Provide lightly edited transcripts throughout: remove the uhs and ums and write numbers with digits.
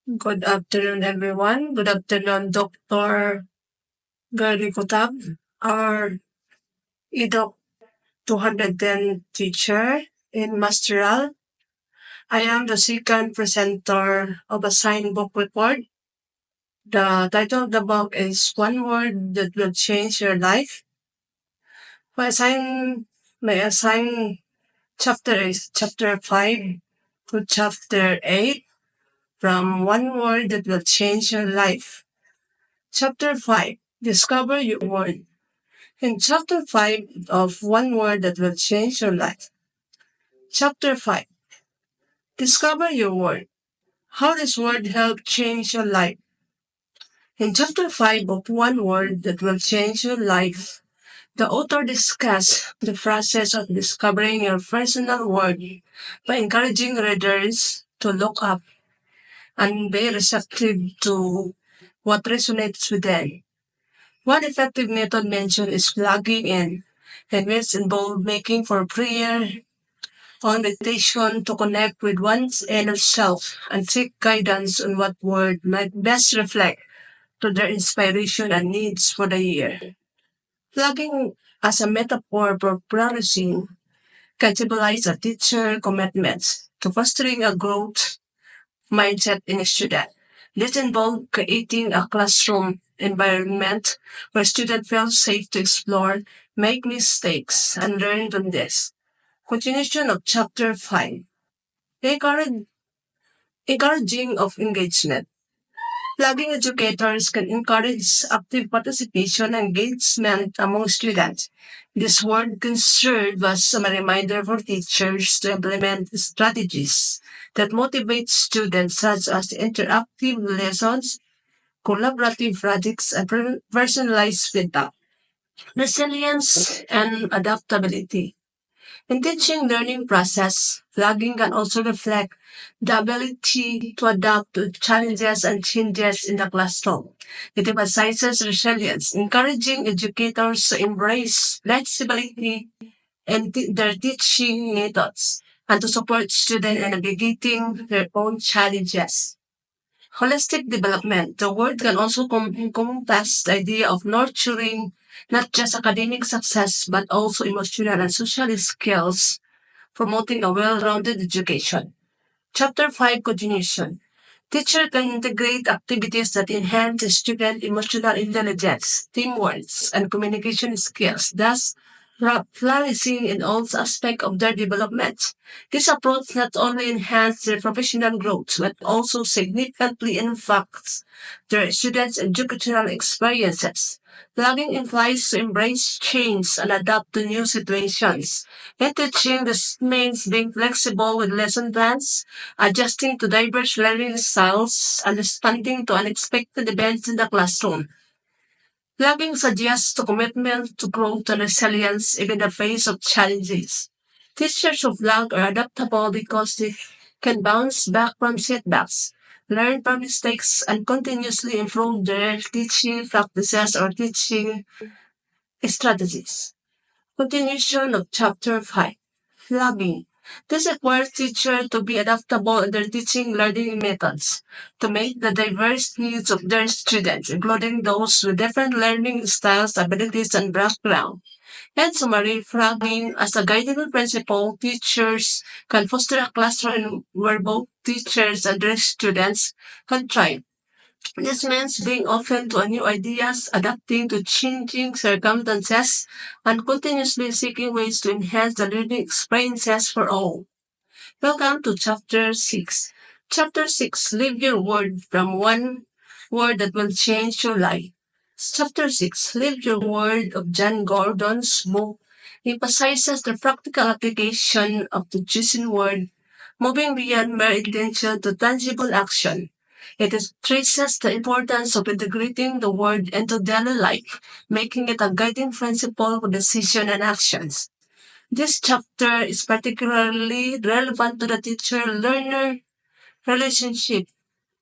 Good afternoon, everyone. Good afternoon, Dr. Gary Kutab, our Educ 210 teacher in Masteral. I am the second presenter of a signed book report. The title of the book is One Word That Will Change Your Life. My assign chapter is chapter 5 to chapter 8 from One Word That Will Change Your Life. Chapter 5, Discover Your Word. In Chapter 5 of One Word That Will Change Your Life. Chapter 5, Discover Your Word. How this word help change your life. In Chapter 5 of One Word That Will Change Your Life, the author discusses the process of discovering your personal word by encouraging readers to look up and be receptive to what resonates with them. One effective method mentioned is plugging in, and which involve making for prayer or meditation to connect with one's inner self and seek guidance on what word might best reflect to their inspiration and needs for the year. Plugging as a metaphor for flourishing can symbolize a teacher commitment to fostering a growth mindset in a student. This involves creating a classroom environment where students feel safe to explore, make mistakes, and learn from this. Continuation of Chapter 5. Encourage, Encouraging of engagement. Plugging educators can encourage active participation and engagement among students. This word can serve as a reminder for teachers to implement strategies that motivate students, such as interactive lessons, collaborative projects, and personalized feedback. Resilience and adaptability. In teaching learning process, flagging can also reflect the ability to adapt to challenges and changes in the classroom. It emphasizes resilience, encouraging educators to embrace flexibility in their teaching methods and to support students in navigating their own challenges. Holistic development. The word can also encompass the idea of nurturing not just academic success but also emotional and social skills, promoting a well-rounded education. Chapter 5 Continuation. Teacher can integrate activities that enhance the student emotional intelligence, teamwork, and communication skills, thus flourishing in all aspects of their development. This approach not only enhances their professional growth, but also significantly impacts their students' educational experiences. Plugging implies to embrace change and adapt to new situations. In teaching, this means being flexible with lesson plans, adjusting to diverse learning styles, and responding to unexpected events in the classroom. Plugging suggests to commitment to growth and resilience even in the face of challenges. Teachers who plug are adaptable because they can bounce back from setbacks, learn from mistakes, and continuously improve their teaching practices or teaching strategies. Continuation of Chapter 5. Flagging. This requires teachers to be adaptable in their teaching learning methods to meet the diverse needs of their students, including those with different learning styles, abilities, and background. In summary, flagging as a guiding principle, teachers can foster a classroom where both teachers and their students can thrive. This means being open to new ideas, adapting to changing circumstances, and continuously seeking ways to enhance the learning experiences for all. Welcome to Chapter 6. Chapter 6, Live Your Word from One Word That Will Change Your Life. Chapter 6, Live Your Word of John Gordon's book emphasizes the practical application of the chosen word, moving beyond mere intention to tangible action. It stresses the importance of integrating the word into daily life, making it a guiding principle for decision and actions. This chapter is particularly relevant to the teacher-learner relationship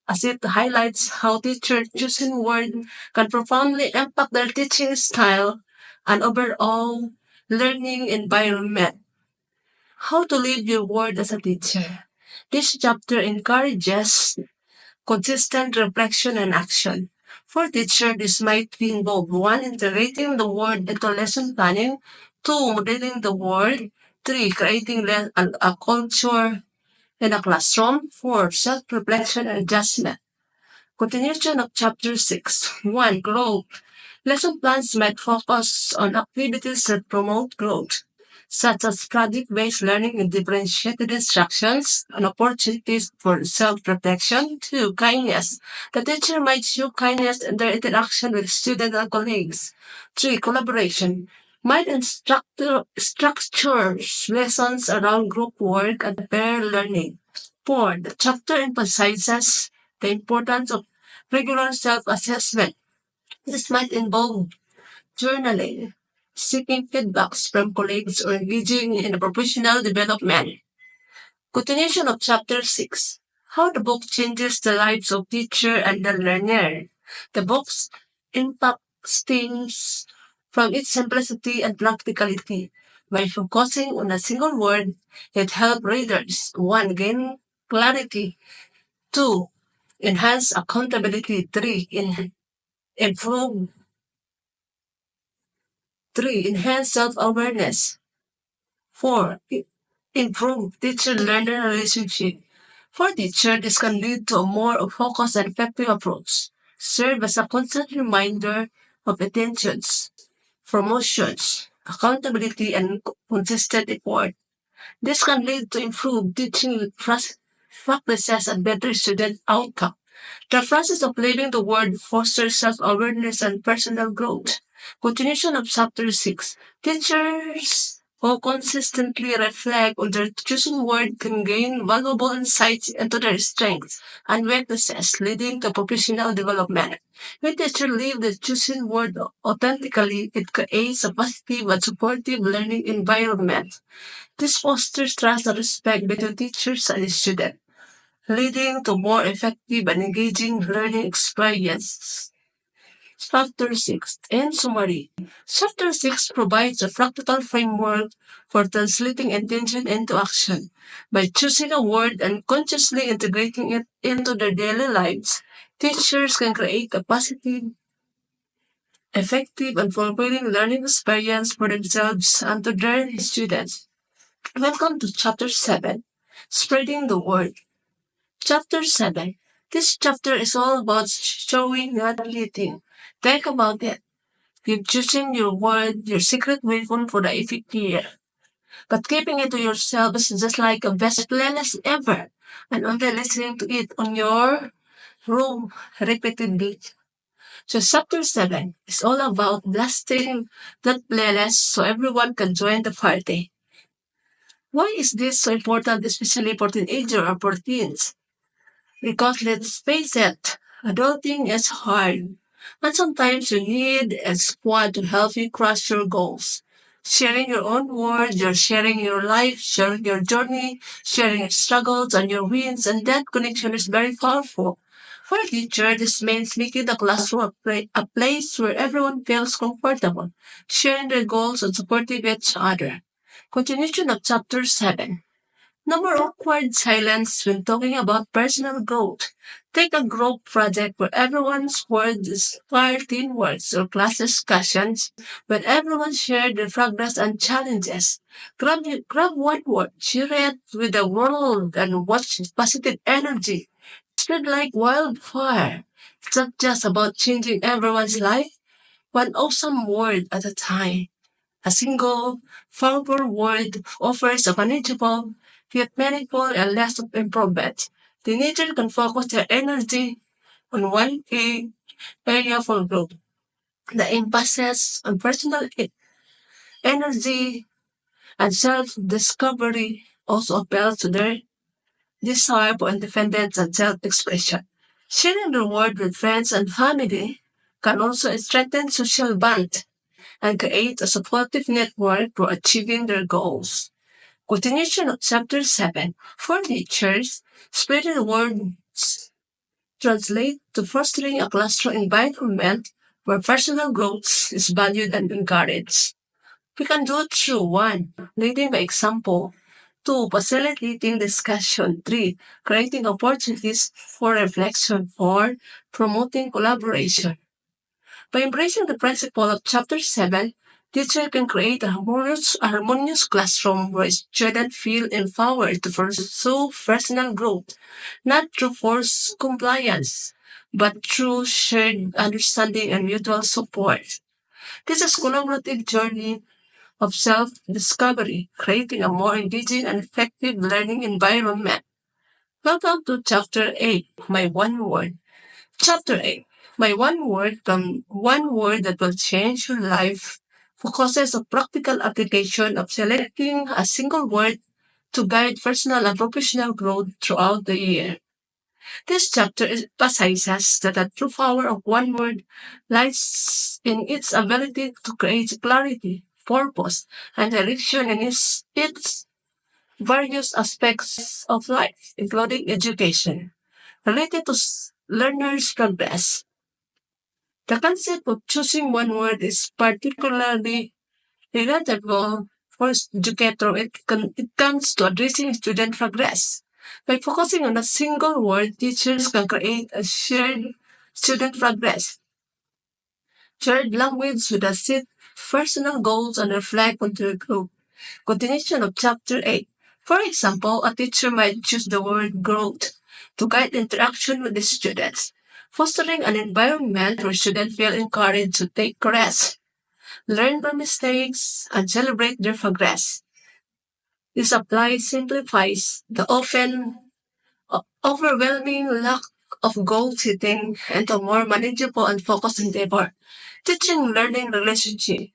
as it highlights how teachers choosing word can profoundly impact their teaching style and overall learning environment. How to live your word as a teacher. This chapter encourages consistent reflection and action. For teacher, this might involve 1. Integrating the word into lesson planning, 2. Modeling the word, 3. Creating a culture in a classroom, 4. Self-reflection and adjustment. Continuation of Chapter 6. 1. Growth. Lesson plans might focus on activities that promote growth, such as project-based learning and differentiated instructions and opportunities for self-reflection. 2. Kindness. The teacher might show kindness in their interaction with students and colleagues. 3. Collaboration. Might structure lessons around group work and pair learning. 4. The chapter emphasizes the importance of regular self-assessment. This might involve journaling, seeking feedbacks from colleagues, or engaging in a professional development. Continuation of Chapter 6. How the book changes the lives of teacher and the learner. The book's impact stems from its simplicity and practicality. By focusing on a single word, it helps readers 1. Gain clarity, 2. Enhance accountability, 3. Improve 3. Enhance self-awareness. 4. Improve teacher-learner relationship. For teacher, this can lead to a more focused and effective approach. Serve as a constant reminder of attentions, promotions, accountability, and consistent effort. This can lead to improved teaching practices and better student outcome. The process of living the word fosters self-awareness and personal growth. Continuation of Chapter 6. Teachers who consistently reflect on their chosen word can gain valuable insights into their strengths and weaknesses, leading to professional development. When teachers live the chosen word authentically, it creates a positive and supportive learning environment. This fosters trust and respect between teachers and students, leading to more effective and engaging learning experiences. Chapter 6. In summary, Chapter 6 provides a practical framework for translating intention into action. By choosing a word and consciously integrating it into their daily lives, teachers can create a positive, effective, and fulfilling learning experience for themselves and to their students. Welcome to Chapter 7. Spreading the word. Chapter 7. This chapter is all about showing, not leading. Think about it. You've chosen your word, your secret weapon for the epic year. But keeping it to yourself is just like a best playlist ever, and only listening to it on your room repeatedly. So chapter 7 is all about blasting that playlist so everyone can join the party. Why is this so important, especially for teenagers or for teens? Because let's face it, adulting is hard. And sometimes you need a squad to help you crush your goals. Sharing your own words, you're sharing your life, sharing your journey, sharing your struggles and your wins, and that connection is very powerful. For a teacher, this means making the classroom a place where everyone feels comfortable, sharing their goals and supporting each other. Continuation of Chapter 7. No more awkward silence when talking about personal growth. Take a group project where everyone's words inspire teamwork or class discussions when everyone shared their progress and challenges. Grab one word, share it with the world, and watch positive energy spread like wildfire. It's not just about changing everyone's life, one awesome word at a time. A single, powerful word offers a manageable, yet meaningful and less of improvement. Teenagers can focus their energy on one key area for growth. The emphasis on personal energy and self-discovery also appeals to their desire for independence and self-expression. Sharing the word with friends and family can also strengthen social bonds and create a supportive network for achieving their goals. Continuation of Chapter 7. For teachers, spreading the word translate to fostering a classroom environment where personal growth is valued and encouraged. We can do it through 1. Leading by example. 2. Facilitating discussion. 3. Creating opportunities for reflection. 4. Promoting collaboration. By embracing the principle of Chapter 7, teacher can create a harmonious classroom where students feel empowered to pursue personal growth, not through forced compliance, but through shared understanding and mutual support. This is a collaborative journey of self-discovery, creating a more engaging and effective learning environment. Welcome to Chapter 8, My One Word. Chapter 8, My One Word, from one word that will change your life, focuses on practical application of selecting a single word to guide personal and professional growth throughout the year. This chapter emphasizes that the true power of one word lies in its ability to create clarity, purpose, and direction in its various aspects of life, including education, related to learners' progress. The concept of choosing one word is particularly relatable for educator when it comes to addressing student progress. By focusing on a single word, teachers can create a shared student progress, shared language with a set personal goals and reflect on their group. Continuation of Chapter 8. For example, a teacher might choose the word growth to guide interaction with the students, fostering an environment where students feel encouraged to take risks, learn from mistakes, and celebrate their progress. This applies simplifies the often overwhelming lack of goal setting into a more manageable and focused endeavor. Teaching learning relationship.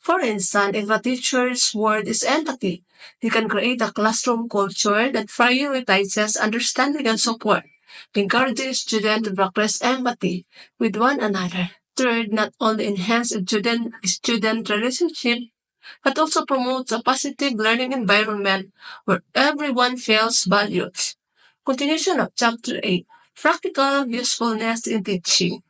For instance, if a teacher's word is empathy, they can create a classroom culture that prioritizes understanding and support, encouraging students to practice empathy with one another. Third, not only enhance student relationship, but also promotes a positive learning environment where everyone feels valued. Continuation of Chapter 8. Practical usefulness in teaching.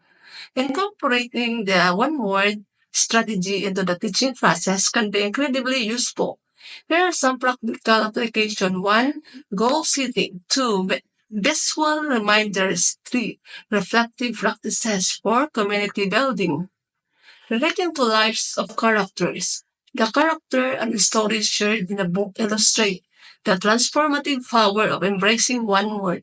Incorporating the one word strategy into the teaching process can be incredibly useful. Here are some practical applications. 1. Goal setting. 2. Visual reminders. 3. Reflective practices. 4. Community building. Relating to lives of characters. The character and stories shared in the book illustrate the transformative power of embracing one word.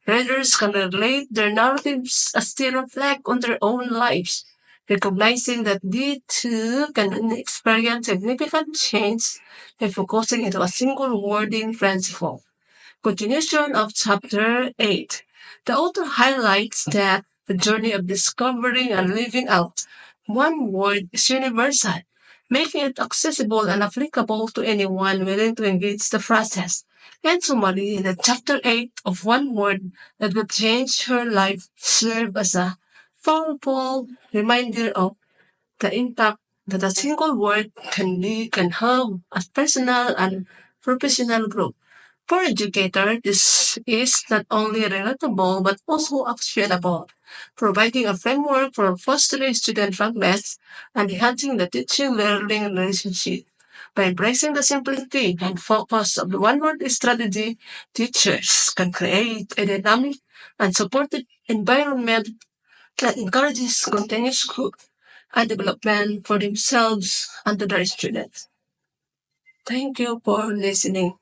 Readers can relate their narratives as they reflect on their own lives, recognizing that they too can experience significant change by focusing into a single wording principle. Continuation of Chapter 8. The author highlights that the journey of discovering and living out one word is universal, making it accessible and applicable to anyone willing to engage the process. And summary, the Chapter 8 of One Word that will change her life serve as a powerful reminder of the impact that a single word can have as personal and professional growth. For educator, this is not only relatable but also actionable, providing a framework for fostering student progress and enhancing the teaching-learning relationship. By embracing the simplicity and focus of the one-word strategy, teachers can create a dynamic and supportive environment that encourages continuous growth and development for themselves and to their students. Thank you for listening.